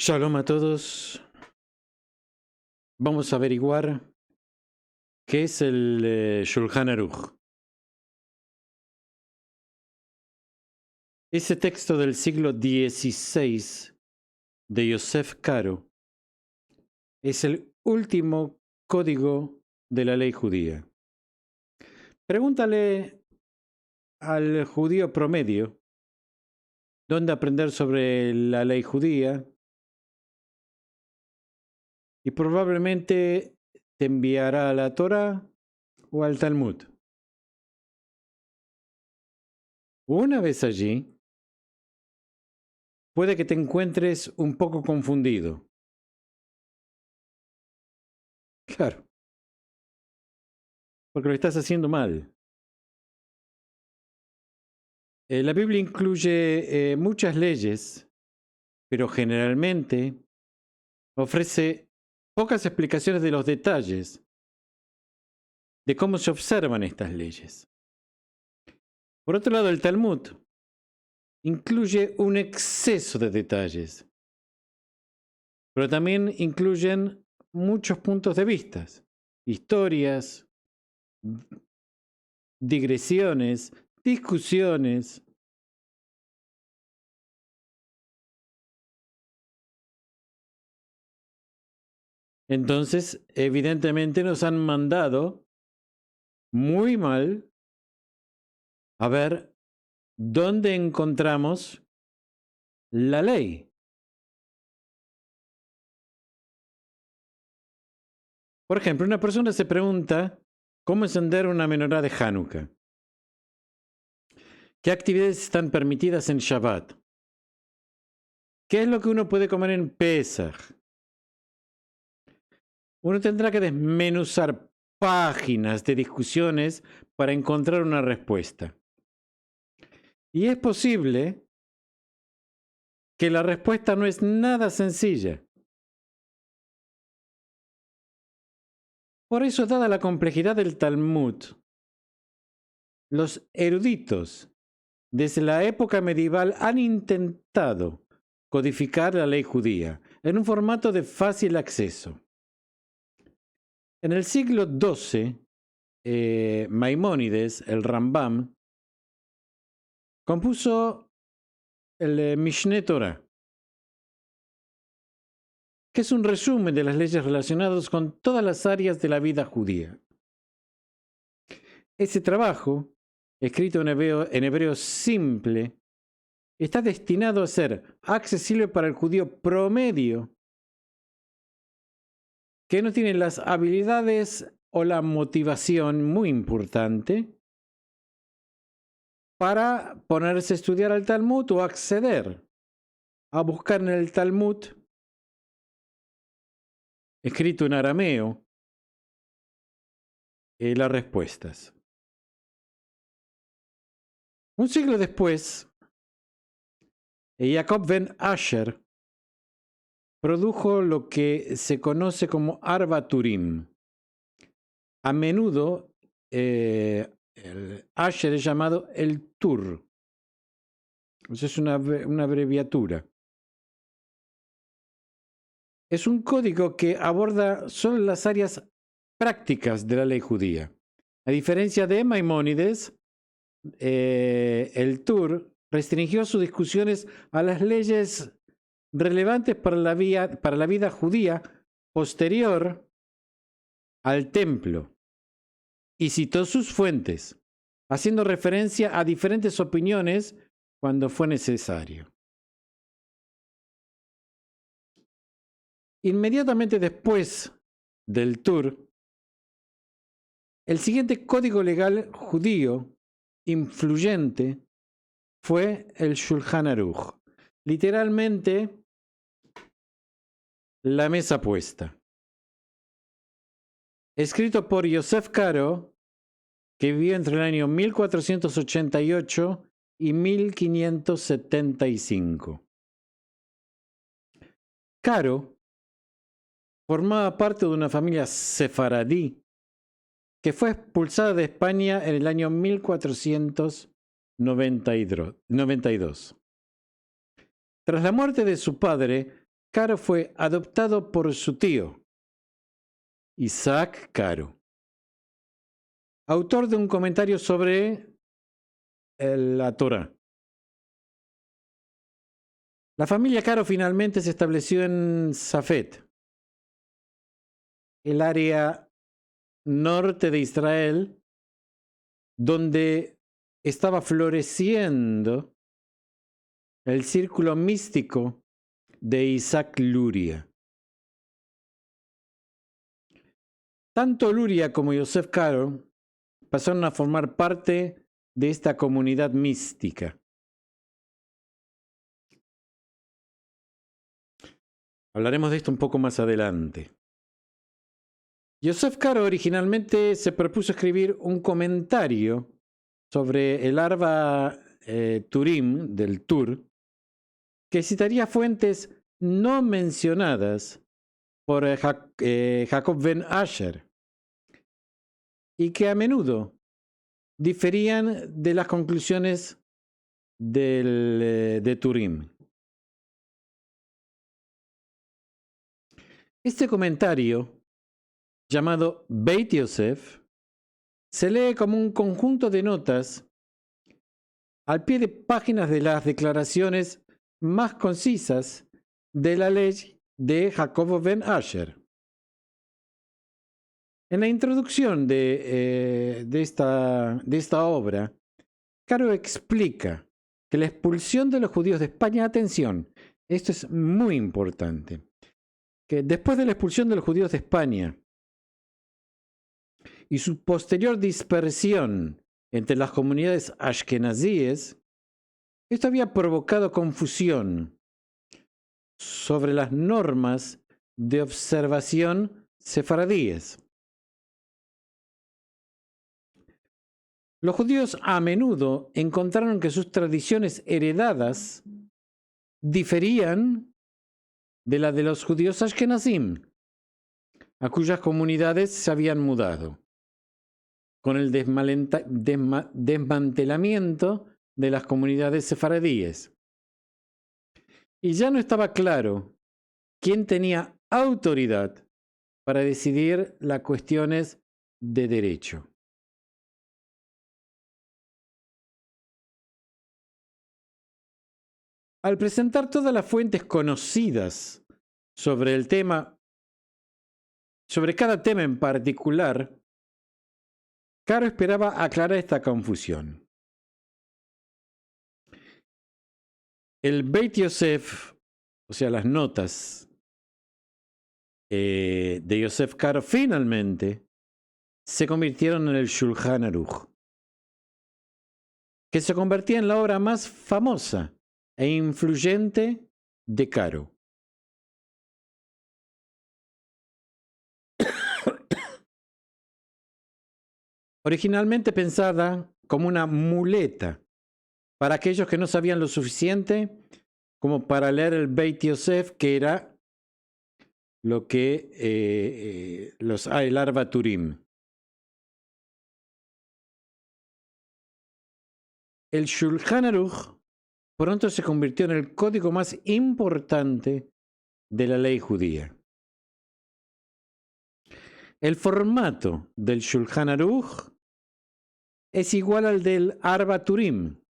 Shalom a todos. Vamos a averiguar qué es el Shulchan Aruch. Ese texto del siglo XVI de Yosef Karo es el último código de la ley judía. Pregúntale al judío promedio dónde aprender sobre la ley judía y probablemente te enviará a la Torá o al Talmud. Una vez allí, puede que te encuentres un poco confundido. Claro, porque lo estás haciendo mal. La Biblia incluye muchas leyes, pero generalmente ofrece pocas explicaciones de los detalles de cómo se observan estas leyes. Por otro lado, el Talmud incluye un exceso de detalles, pero también incluyen muchos puntos de vista, historias, digresiones, discusiones. Entonces, evidentemente nos han mandado muy mal a ver dónde encontramos la ley. Por ejemplo, una persona se pregunta cómo encender una menorá de Hanukkah. ¿Qué actividades están permitidas en Shabbat? ¿Qué es lo que uno puede comer en Pesach? Uno tendrá que desmenuzar páginas de discusiones para encontrar una respuesta. Y es posible que la respuesta no es nada sencilla. Por eso, dada la complejidad del Talmud, los eruditos desde la época medieval han intentado codificar la ley judía en un formato de fácil acceso. En el siglo XII, Maimónides, el Rambam, compuso el Mishneh Torah, que es un resumen de las leyes relacionadas con todas las áreas de la vida judía. Ese trabajo, escrito en hebreo simple, está destinado a ser accesible para el judío promedio que no tiene las habilidades o la motivación muy importante para ponerse a estudiar al Talmud o acceder a buscar en el Talmud, escrito en arameo, las respuestas. Un siglo después, Jacob ben Asher produjo lo que se conoce como Arba Turim. A menudo el Asher es llamado el Tur. Eso es una abreviatura. Es un código que aborda solo las áreas prácticas de la ley judía. A diferencia de Maimónides, el Tur restringió sus discusiones a las leyes relevantes para la vida judía posterior al templo y citó sus fuentes, haciendo referencia a diferentes opiniones cuando fue necesario. Inmediatamente después del Tur, el siguiente código legal judío influyente fue el Shulchan Aruch, literalmente la mesa puesta. Escrito por Yosef Karo, que vivió entre el año 1488 y 1575. Karo formaba parte de una familia sefaradí que fue expulsada de España en el año 1492. Tras la muerte de su padre, Caro fue adoptado por su tío, Isaac Caro, autor de un comentario sobre la Torá. La familia Caro finalmente se estableció en Safed, el área norte de Israel, donde estaba floreciendo el círculo místico de Isaac Luria. Tanto Luria como Yosef Caro pasaron a formar parte de esta comunidad mística. Hablaremos de esto un poco más adelante. Yosef Caro originalmente se propuso escribir un comentario sobre el Arba Turim del Tur, que citaría fuentes no mencionadas por Jacob ben Asher y que a menudo diferían de las conclusiones de Turim. Este comentario, llamado Beit Yosef, se lee como un conjunto de notas al pie de páginas de las declaraciones más concisas de la ley de Jacob ben Asher. En la introducción de esta obra, Caro explica que la expulsión de los judíos de España, atención, esto es muy importante, que después de la expulsión de los judíos de España y su posterior dispersión entre las comunidades ashkenazíes, esto había provocado confusión sobre las normas de observación sefaradíes. Los judíos a menudo encontraron que sus tradiciones heredadas diferían de las de los judíos ashkenazim, a cuyas comunidades se habían mudado, con el desmantelamiento de las comunidades sefaradíes. Y ya no estaba claro quién tenía autoridad para decidir las cuestiones de derecho. Al presentar todas las fuentes conocidas sobre el tema, sobre cada tema en particular, Caro esperaba aclarar esta confusión. El Beit Yosef, o sea, las notas de Yosef Caro, finalmente se convirtieron en el Shulchan Aruch, que se convertía en la obra más famosa e influyente de Caro. Originalmente pensada como una muleta para aquellos que no sabían lo suficiente como para leer el Beit Yosef, que era lo que el Arba Turim. El Shulchan Aruch pronto se convirtió en el código más importante de la ley judía. El formato del Shulchan Aruch es igual al del Arba Turim,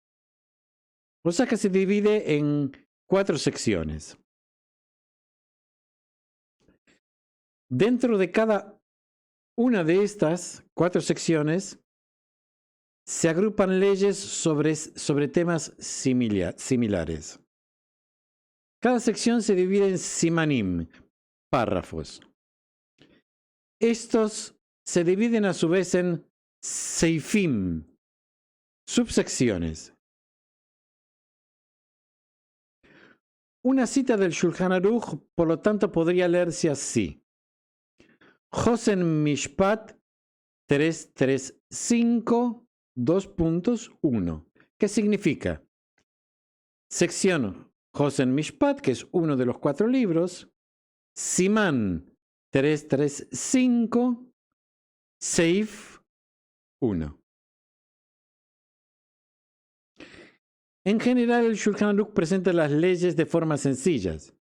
o sea que se divide en 4 secciones. Dentro de cada una de estas 4 secciones se agrupan leyes sobre temas similares. Cada sección se divide en simanim, párrafos. Estos se dividen a su vez en seifim, subsecciones. Una cita del Shulchan Aruch, por lo tanto, podría leerse así: Hosen Mishpat 335 2.1. ¿Qué significa? Sección Hosen Mishpat, que es uno de los 4 libros. Simán 335, Seif 1. En general, el Shulchan Aruch presenta las leyes de formas sencillas,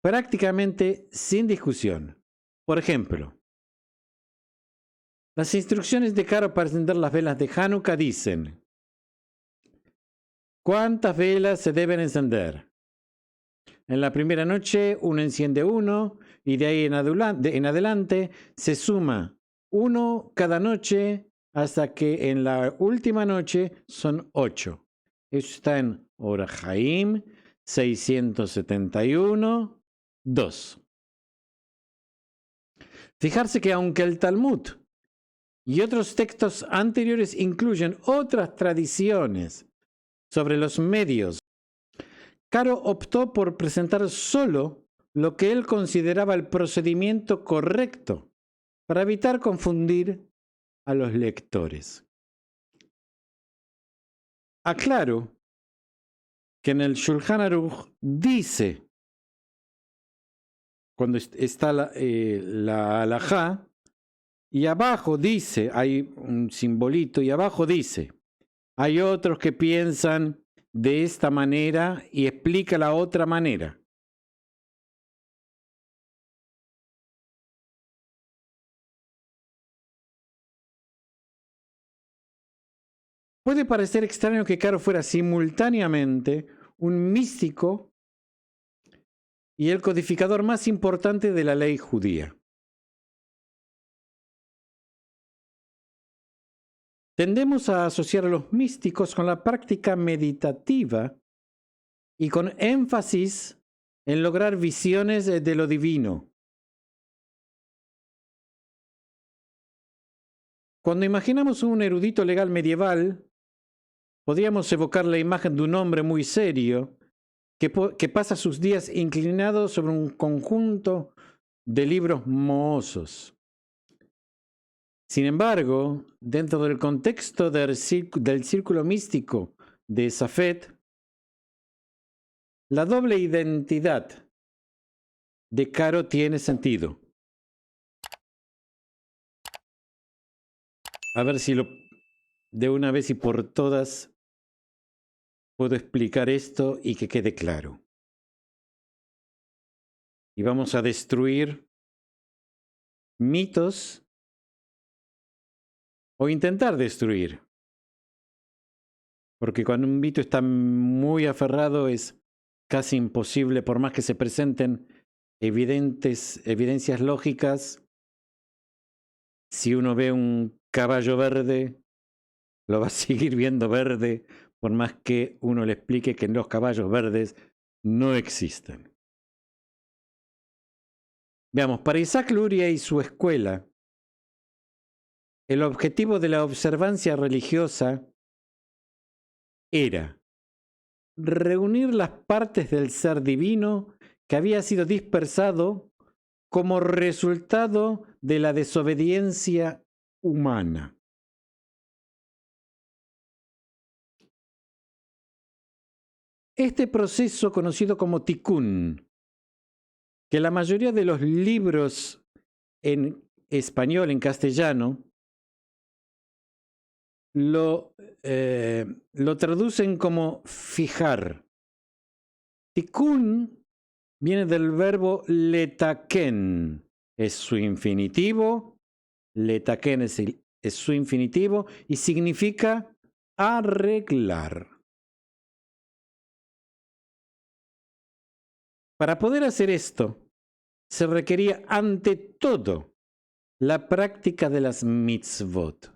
prácticamente sin discusión. Por ejemplo, las instrucciones de Caro para encender las velas de Hanukkah dicen: ¿cuántas velas se deben encender? En la primera noche uno enciende uno y de ahí en adelante se suma uno cada noche hasta que en la última noche son 8. Eso está en Orach Haim 671, 2. Fijarse que aunque el Talmud y otros textos anteriores incluyen otras tradiciones sobre los medios, Caro optó por presentar solo lo que él consideraba el procedimiento correcto para evitar confundir a los lectores. Aclaro que en el Shulchan Aruch dice, cuando está la halajá, y abajo dice, hay un simbolito, y abajo dice, hay otros que piensan de esta manera y explica la otra manera. Puede parecer extraño que Caro fuera simultáneamente un místico y el codificador más importante de la ley judía. Tendemos a asociar a los místicos con la práctica meditativa y con énfasis en lograr visiones de lo divino. Cuando imaginamos un erudito legal medieval, podríamos evocar la imagen de un hombre muy serio que pasa sus días inclinado sobre un conjunto de libros mohosos. Sin embargo, dentro del contexto del círculo místico de Safed, la doble identidad de Caro tiene sentido. A ver si de una vez y por todas puedo explicar esto y que quede claro. Y vamos a destruir mitos o intentar destruir. Porque cuando un mito está muy aferrado es casi imposible, por más que se presenten evidencias lógicas. Si uno ve un caballo verde, lo va a seguir viendo verde, por más que uno le explique que los caballos verdes no existen. Veamos, para Isaac Luria y su escuela, el objetivo de la observancia religiosa era reunir las partes del ser divino que había sido dispersado como resultado de la desobediencia humana. Este proceso, conocido como tikkun, que la mayoría de los libros en español, en castellano, lo traducen como fijar. Tikkun viene del verbo letaken, es su infinitivo, letaken es su infinitivo y significa arreglar. Para poder hacer esto, se requería ante todo la práctica de las mitzvot.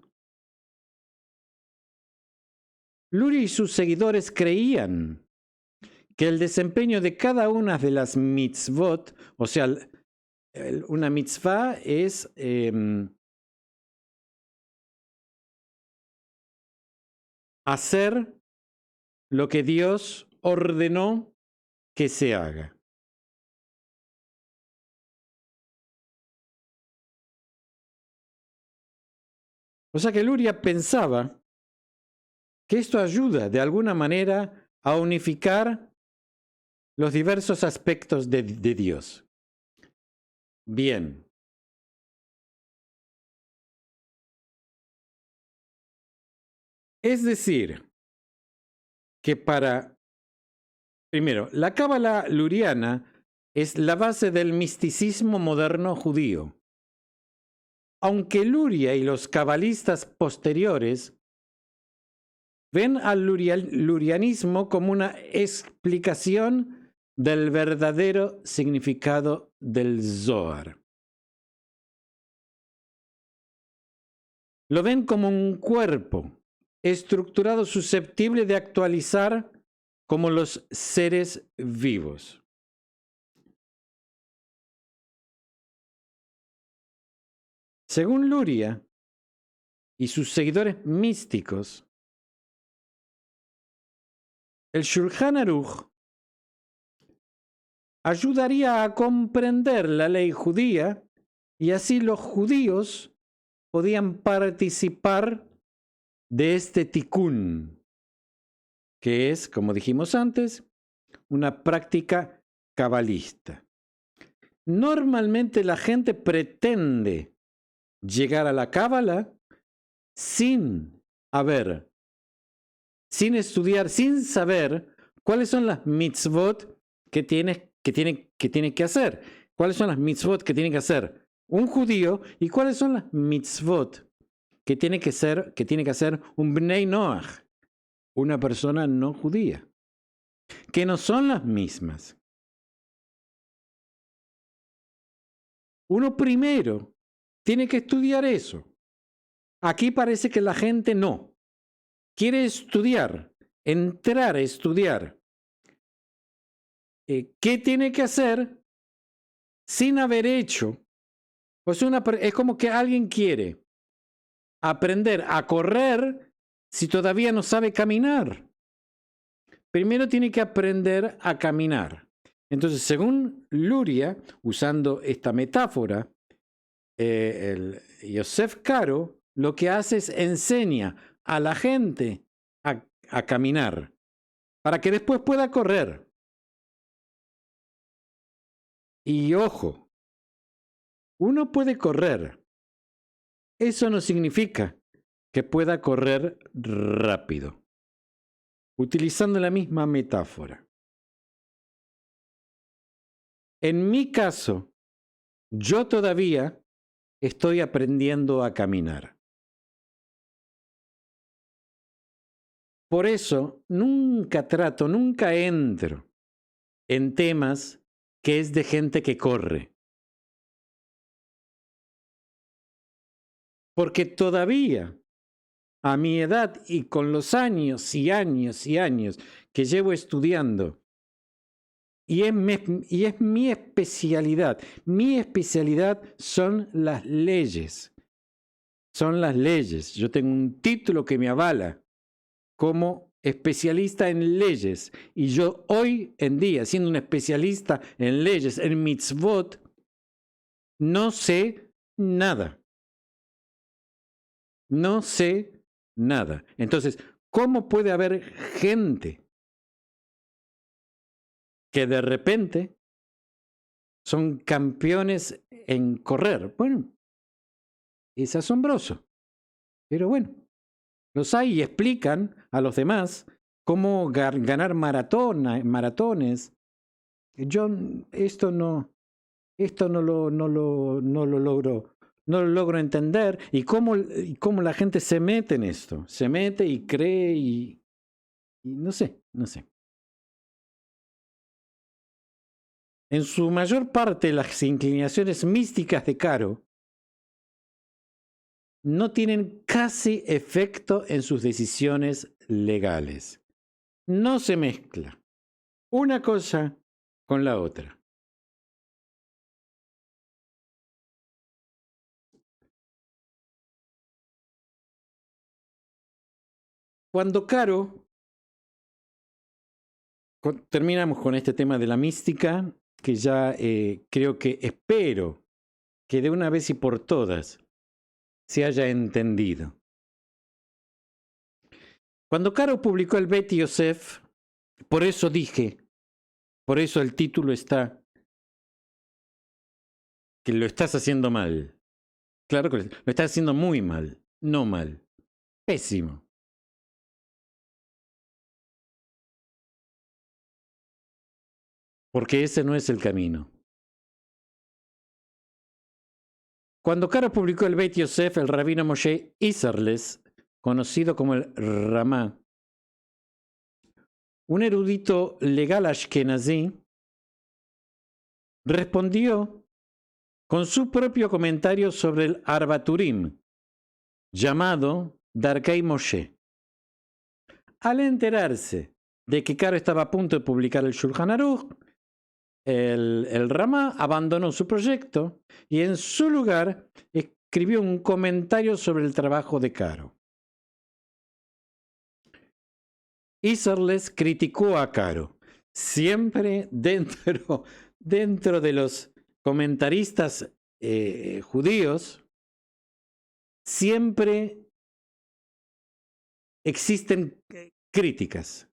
Luria y sus seguidores creían que el desempeño de cada una de las mitzvot, o sea, una mitzvah es hacer lo que Dios ordenó que se haga. O sea que Luria pensaba que esto ayuda de alguna manera a unificar los diversos aspectos de Dios. Bien. Es decir, que primero, la cábala luriana es la base del misticismo moderno judío. Aunque Luria y los cabalistas posteriores ven al lurianismo como una explicación del verdadero significado del Zohar. Lo ven como un cuerpo estructurado susceptible de actualizar como los seres vivos. Según Luria y sus seguidores místicos, el Shulchan Aruch ayudaría a comprender la ley judía y así los judíos podían participar de este tikkun, que es, como dijimos antes, una práctica cabalista. Normalmente la gente pretende llegar a la cábala sin estudiar, sin saber cuáles son las mitzvot que tiene que hacer. ¿Cuáles son las mitzvot que tiene que hacer un judío y cuáles son las mitzvot que tiene que hacer un Bnei Noach, una persona no judía? Que no son las mismas. Uno primero tiene que estudiar eso. Aquí parece que la gente no. Quiere estudiar, entrar a estudiar. ¿Qué tiene que hacer sin haber hecho? Pues es como que alguien quiere aprender a correr si todavía no sabe caminar. Primero tiene que aprender a caminar. Entonces, según Luria, usando esta metáfora, el Yosef Karo lo que hace es enseña a la gente a caminar para que después pueda correr. Y ojo, uno puede correr. Eso no significa que pueda correr rápido. Utilizando la misma metáfora. En mi caso, yo todavía estoy aprendiendo a caminar. Por eso, nunca entro en temas que es de gente que corre. Porque todavía, a mi edad y con los años y años y años que llevo estudiando, y es mi especialidad. Mi especialidad son las leyes. Son las leyes. Yo tengo un título que me avala como especialista en leyes. Y yo hoy en día, siendo un especialista en leyes, en mitzvot, no sé nada. No sé nada. Entonces, ¿cómo puede haber gente que de repente son campeones en correr? Bueno, es asombroso. Pero bueno, los hay y explican a los demás cómo ganar maratones. Yo esto no lo logro entender. Y cómo la gente se mete en esto. Se mete y cree y no sé. En su mayor parte, las inclinaciones místicas de Caro no tienen casi efecto en sus decisiones legales. No se mezcla una cosa con la otra. Cuando Caro, terminamos con este tema de la mística, que ya espero que de una vez y por todas se haya entendido. Cuando Caro publicó el Bet Yosef, por eso el título está, que lo estás haciendo mal. Claro que lo estás haciendo muy mal, no mal, pésimo. porque ese no es el camino. Cuando Caro publicó el Beit Yosef, el rabino Moshe Isserles, conocido como el Ramá, un erudito legal ashkenazí, respondió con su propio comentario sobre el Arbaturim, llamado Darkei Moshe. Al enterarse de que Caro estaba a punto de publicar el Shulchan Aruch, el Ramá abandonó su proyecto y en su lugar escribió un comentario sobre el trabajo de Caro. Isserles criticó a Caro, siempre dentro de los comentaristas judíos, siempre existen críticas.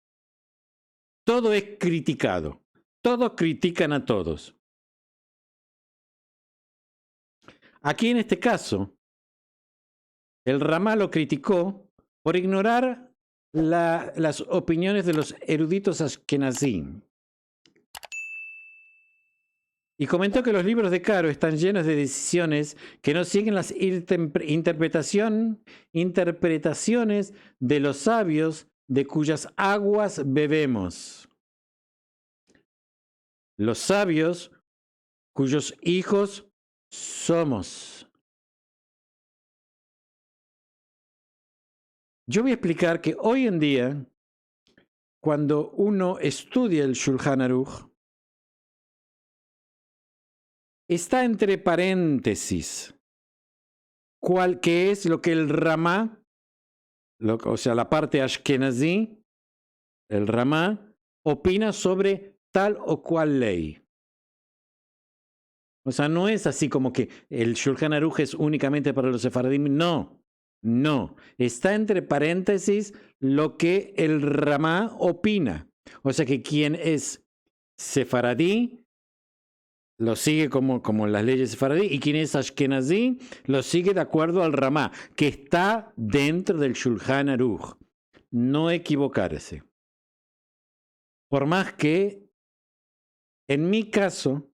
Todo es criticado. Todos critican a todos. Aquí en este caso, el Ramá lo criticó por ignorar las opiniones de los eruditos ashkenazim. Y comentó que los libros de Caro están llenos de decisiones que no siguen las interpretaciones de los sabios de cuyas aguas bebemos. Los sabios cuyos hijos somos. Yo voy a explicar que hoy en día, cuando uno estudia el Shulchan Aruch, está entre paréntesis que es lo que el Ramá, o sea, la parte ashkenazí, el Ramá, opina sobre tal o cual ley. O sea, no es así como que el Shulchan Aruch es únicamente para los sefaradim. No, no. Está entre paréntesis lo que el Ramá opina. O sea que quien es sefaradí lo sigue como las leyes sefaradí, y quien es ashkenazí lo sigue de acuerdo al Ramá, que está dentro del Shulchan Aruch. No equivocarse. Por más que, en mi caso,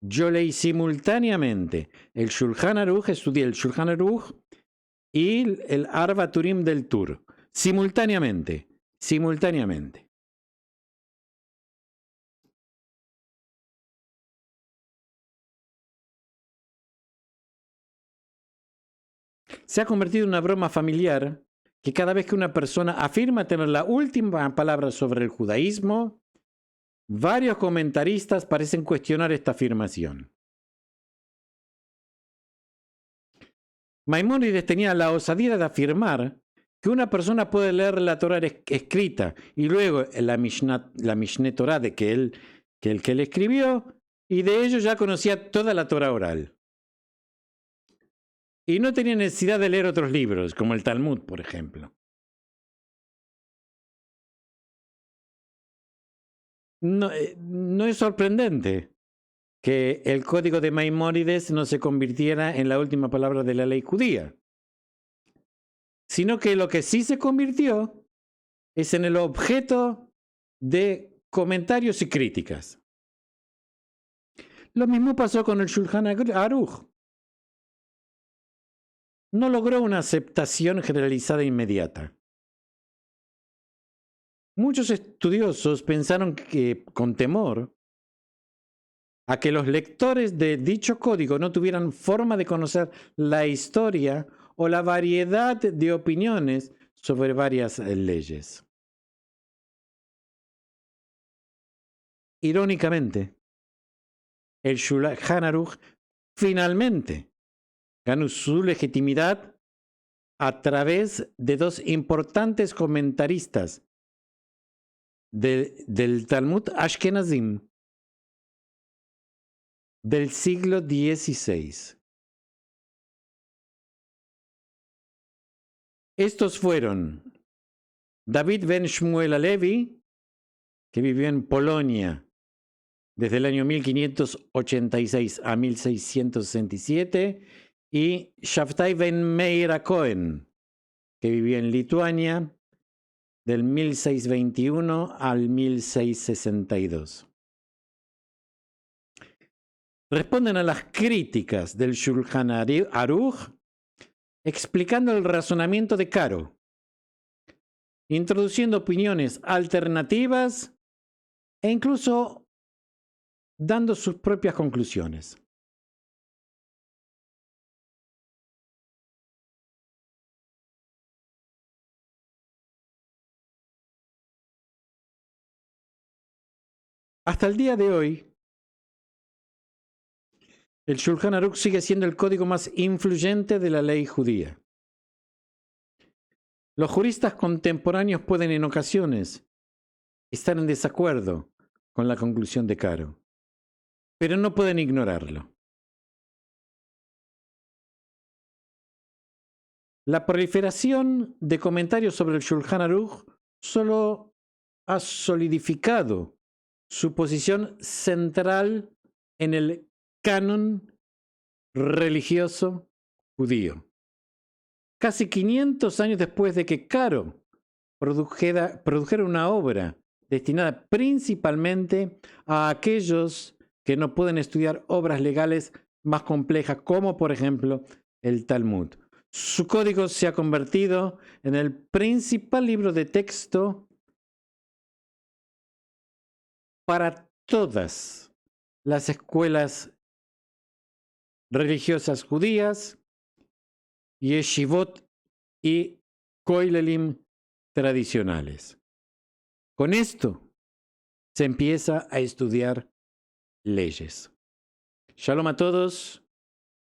yo leí simultáneamente el Shulchan Aruch, estudié el Shulchan Aruch y el Arbaturim del Tur. Simultáneamente. Se ha convertido en una broma familiar que cada vez que una persona afirma tener la última palabra sobre el judaísmo, varios comentaristas parecen cuestionar esta afirmación. Maimónides tenía la osadía de afirmar que una persona puede leer la Torá escrita y luego la Mishneh Torá que él escribió, y de ello ya conocía toda la Torá oral. Y no tenía necesidad de leer otros libros, como el Talmud, por ejemplo. No es sorprendente que el código de Maimónides no se convirtiera en la última palabra de la ley judía, sino que lo que sí se convirtió es en el objeto de comentarios y críticas. Lo mismo pasó con el Shulchan Aruch. No logró una aceptación generalizada e inmediata. Muchos estudiosos pensaron que, con temor a que los lectores de dicho código no tuvieran forma de conocer la historia o la variedad de opiniones sobre varias leyes. Irónicamente, el Shulchan Aruch finalmente ganó su legitimidad a través de dos importantes comentaristas del Talmud Ashkenazim del siglo XVI. Estos fueron David ben Shmuel Alevi, que vivió en Polonia desde el año 1586 a 1667, y Shabtai ben Meir Cohen, que vivió en Lituania del 1621 al 1662. Responden a las críticas del Shulchan Aruch explicando el razonamiento de Caro, introduciendo opiniones alternativas e incluso dando sus propias conclusiones. Hasta el día de hoy, el Shulchan Aruch sigue siendo el código más influyente de la ley judía. Los juristas contemporáneos pueden en ocasiones estar en desacuerdo con la conclusión de Caro, pero no pueden ignorarlo. La proliferación de comentarios sobre el Shulchan Aruch solo ha solidificado su posición central en el canon religioso judío. Casi 500 años después de que Caro produjera una obra destinada principalmente a aquellos que no pueden estudiar obras legales más complejas, como por ejemplo el Talmud. Su código se ha convertido en el principal libro de texto para todas las escuelas religiosas judías, yeshivot y koilelim tradicionales. Con esto se empieza a estudiar leyes. Shalom a todos,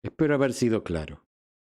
espero haber sido claro.